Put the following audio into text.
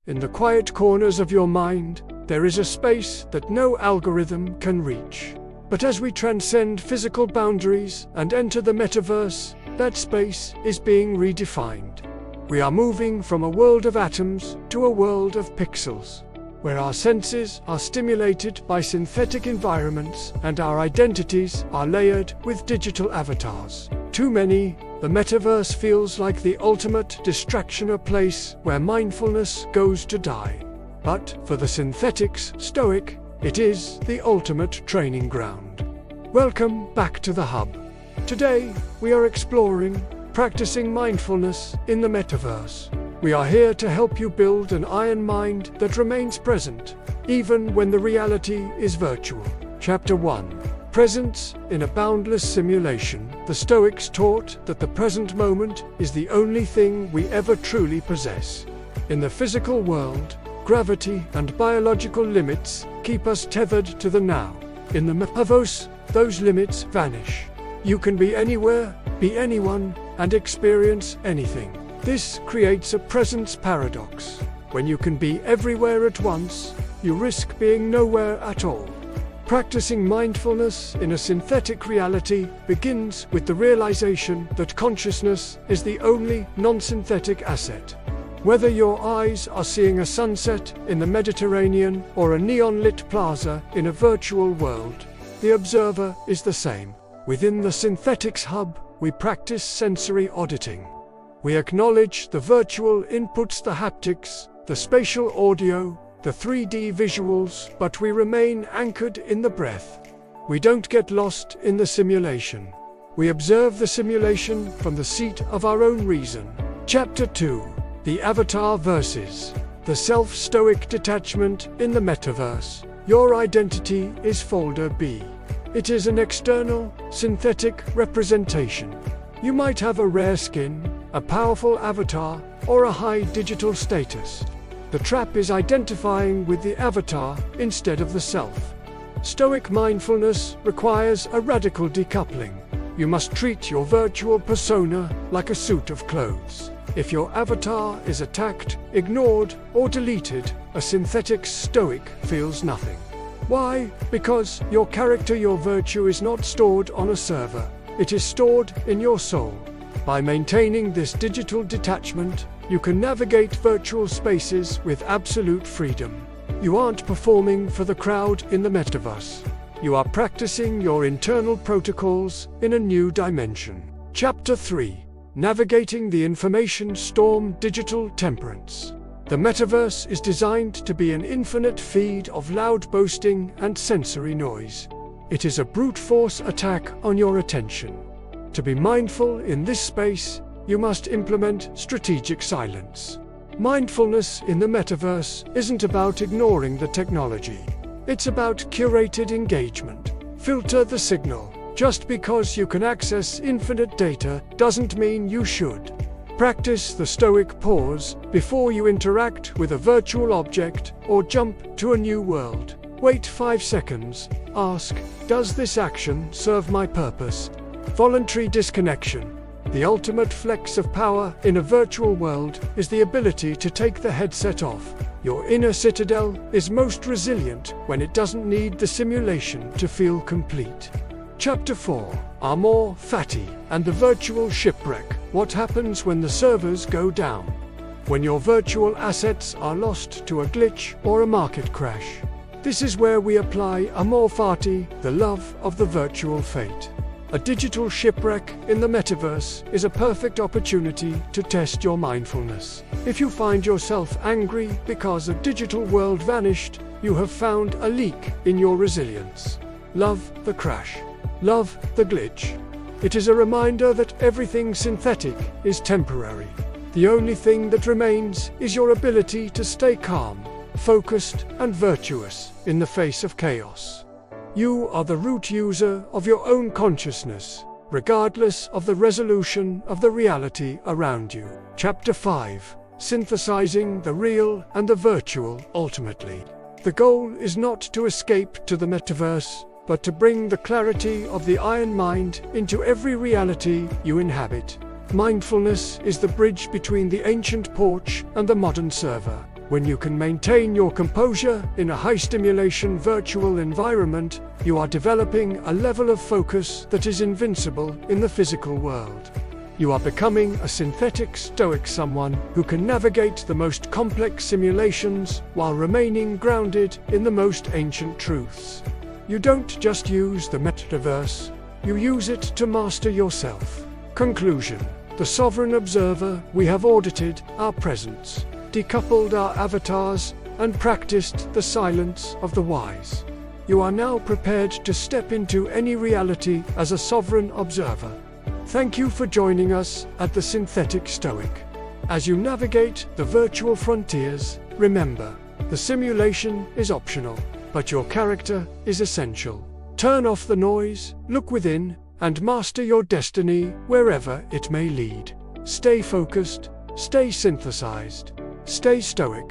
In the quiet corners of your mind, there is a space that no algorithm can reach. But as we transcend physical boundaries and enter the metaverse, that space is being redefined. We are moving from a world of atoms to a world of pixels, where our senses are stimulated by synthetic environments and our identities are layered with digital avatars. Too many, the metaverse feels like the ultimate distraction, a place where mindfulness goes to die. But for the Synthetix Stoic, it is the ultimate training ground. Welcome back to the Hub. Today, we are exploring practicing mindfulness in the metaverse. We are here to help you build an iron mind that remains present, even when the reality is virtual. Chapter 1. Presence in a boundless simulation. The Stoics taught that the present moment is the only thing we ever truly possess. In the physical world, gravity and biological limits keep us tethered to the now. In the metaverse, those limits vanish. You can be anywhere, be anyone, and experience anything. This creates a presence paradox. When you can be everywhere at once, you risk being nowhere at all. Practicing mindfulness in a synthetic reality begins with the realization that consciousness is the only non-synthetic asset. Whether your eyes are seeing a sunset in the Mediterranean or a neon-lit plaza in a virtual world, the observer is the same. Within the Synthetix Hub, we practice sensory auditing. We acknowledge the virtual inputs, the haptics, the spatial audio, the 3D visuals, but we remain anchored in the breath. We don't get lost in the simulation. We observe the simulation from the seat of our own reason. Chapter 2. The Avatar versus the Self-Stoic Detachment in the Metaverse. Your identity is Folder B. It is an external, synthetic representation. You might have a rare skin, a powerful avatar, or a high digital status. The trap is identifying with the avatar instead of the self. Stoic mindfulness requires a radical decoupling. You must treat your virtual persona like a suit of clothes. If your avatar is attacked, ignored, or deleted, a Synthetix Stoic feels nothing. Why? Because your character, your virtue, is not stored on a server. It is stored in your soul. By maintaining this digital detachment, you can navigate virtual spaces with absolute freedom. You aren't performing for the crowd in the metaverse. You are practicing your internal protocols in a new dimension. Chapter 3. Navigating the Information Storm. Digital Temperance. The metaverse is designed to be an infinite feed of loud boasting and sensory noise. It is a brute force attack on your attention. To be mindful in this space, you must implement strategic silence. Mindfulness in the metaverse isn't about ignoring the technology. It's about curated engagement. Filter the signal. Just because you can access infinite data doesn't mean you should. Practice the Stoic pause before you interact with a virtual object or jump to a new world. Wait 5 seconds. Ask, does this action serve my purpose? Voluntary disconnection. The ultimate flex of power in a virtual world is the ability to take the headset off. Your inner citadel is most resilient when it doesn't need the simulation to feel complete. Chapter 4. Amor Fati and the Virtual Shipwreck. What happens when the servers go down? When your virtual assets are lost to a glitch or a market crash. This is where we apply Amor Fati, the love of the virtual fate. A digital shipwreck in the metaverse is a perfect opportunity to test your mindfulness. If you find yourself angry because a digital world vanished, you have found a leak in your resilience. Love the crash. Love the glitch. It is a reminder that everything synthetic is temporary. The only thing that remains is your ability to stay calm, focused, and virtuous in the face of chaos. You are the root user of your own consciousness, regardless of the resolution of the reality around you. Chapter 5. Synthesizing the real and the virtual. Ultimately, the goal is not to escape to the metaverse, but to bring the clarity of the iron mind into every reality you inhabit. Mindfulness is the bridge between the ancient porch and the modern server. When you can maintain your composure in a high-stimulation virtual environment, you are developing a level of focus that is invincible in the physical world. You are becoming a synthetic stoic, someone who can navigate the most complex simulations while remaining grounded in the most ancient truths. You don't just use the metaverse, you use it to master yourself. Conclusion: the sovereign observer, we have audited our presence, decoupled our avatars, and practiced the silence of the wise. You are now prepared to step into any reality as a sovereign observer. Thank you for joining us at the Synthetix Stoic. As you navigate the virtual frontiers, remember, the simulation is optional, but your character is essential. Turn off the noise, look within, and master your destiny wherever it may lead. Stay focused, stay synthesized, stay stoic.